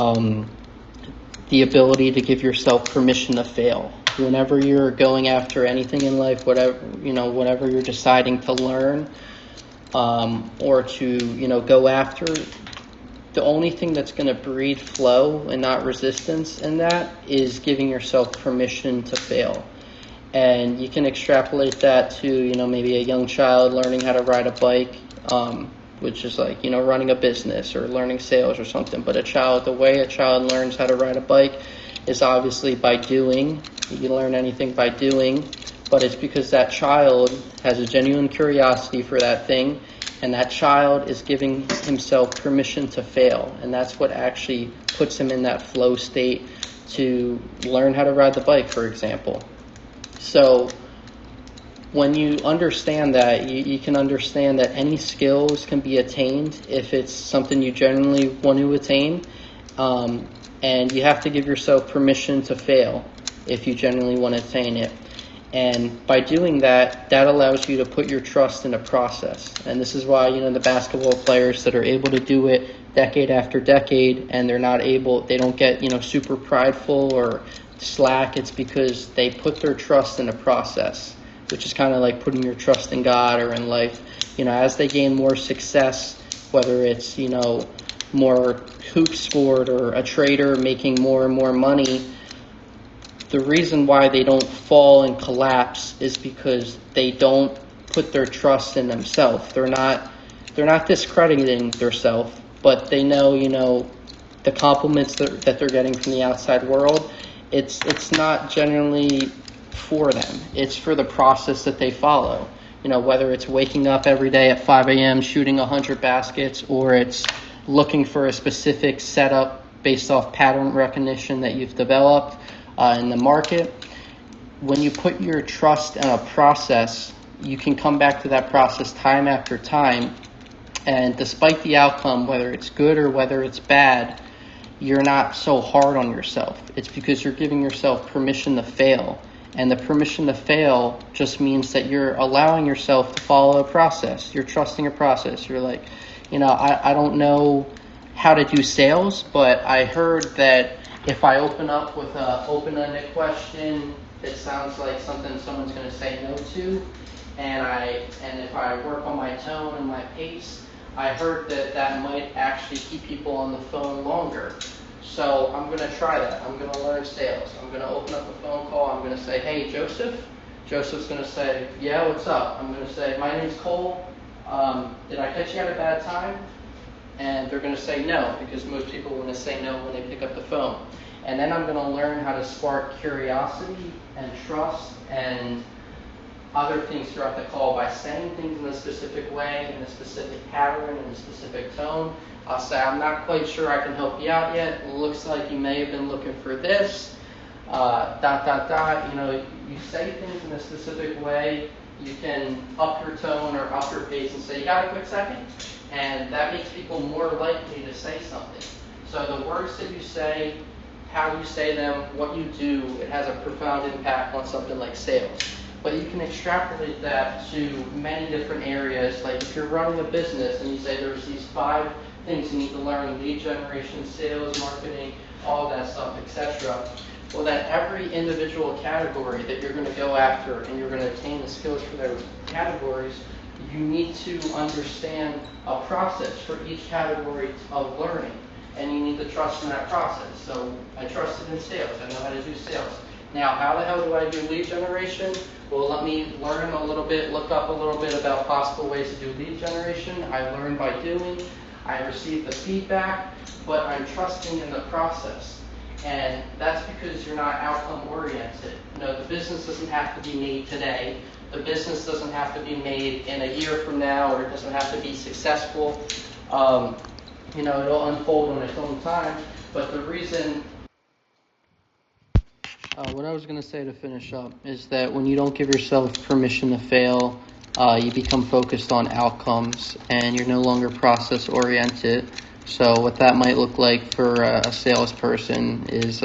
um, the ability to give yourself permission to fail. Whenever you're going after anything in life, whatever you're deciding to learn, or to, go after, the only thing that's going to breed flow and not resistance in that is giving yourself permission to fail. And you can extrapolate that to, maybe a young child learning how to ride a bike, which is like, running a business or learning sales or something. But the way a child learns how to ride a bike is obviously by doing. You can learn anything by doing, but it's because that child has a genuine curiosity for that thing, and that child is giving himself permission to fail. And that's what actually puts him in that flow state to learn how to ride the bike, for example. So when you understand that, you can understand that any skills can be attained if it's something you genuinely want to attain. And you have to give yourself permission to fail if you genuinely want to attain it. And by doing that, that allows you to put your trust in a process. And this is why, the basketball players that are able to do it decade after decade, and they don't get, super prideful or slack. It's because they put their trust in a process, which is kind of like putting your trust in God or in life. As they gain more success, whether it's, more hoops scored or a trader making more and more money, the reason why they don't fall and collapse is because they don't put their trust in themselves. They're not discrediting themselves, but they know, the compliments that they're getting from the outside world, it's not generally for them. It's for the process that they follow. Whether it's waking up every day at 5 a.m., shooting 100 baskets, or it's looking for a specific setup based off pattern recognition that you've developed in the market. When you put your trust in a process, you can come back to that process time after time, and despite the outcome, whether it's good or whether it's bad, you're not so hard on yourself. It's because you're giving yourself permission to fail. And the permission to fail just means that you're allowing yourself to follow a process. You're trusting a process. You're like, I don't know how to do sales, but I heard that if I open up with an open-ended question that sounds like something someone's going to say no to, and if I work on my tone and my pace, I heard that might actually keep people on the phone longer. So I'm going to try that. I'm going to learn sales. I'm going to open up a phone call. I'm going to say, hey, Joseph. Joseph's going to say, yeah, what's up? I'm going to say, my name's Cole. Did I catch you at a bad time? And they're going to say no, because most people are going to say no when they pick up the phone. And then I'm going to learn how to spark curiosity and trust and other things throughout the call by saying things in a specific way, in a specific pattern, in a specific tone. I'll say, I'm not quite sure I can help you out yet. It looks like you may have been looking for this, ... You say things in a specific way. You can up your tone or up your pace and say, you got a quick second? And that makes people more likely to say something. So the words that you say, how you say them, what you do, it has a profound impact on something like sales. But you can extrapolate that to many different areas. Like if you're running a business and you say there's these 5 things you need to learn: lead generation, sales, marketing, all that stuff, etc. Well, then every individual category that you're going to go after and you're going to attain the skills for those categories, you need to understand a process for each category of learning. And you need to trust in that process. So I trusted in sales. I know how to do sales. Now, how the hell do I do lead generation? Well, let me learn a little bit, look up a little bit about possible ways to do lead generation. I learn by doing. I receive the feedback, but I'm trusting in the process. And that's because you're not outcome oriented. The business doesn't have to be made today. The business doesn't have to be made in a year from now, or it doesn't have to be successful. It'll unfold on its own time. But the reason, what I was going to say to finish up is that when you don't give yourself permission to fail, you become focused on outcomes and you're no longer process oriented. So what that might look like for a salesperson is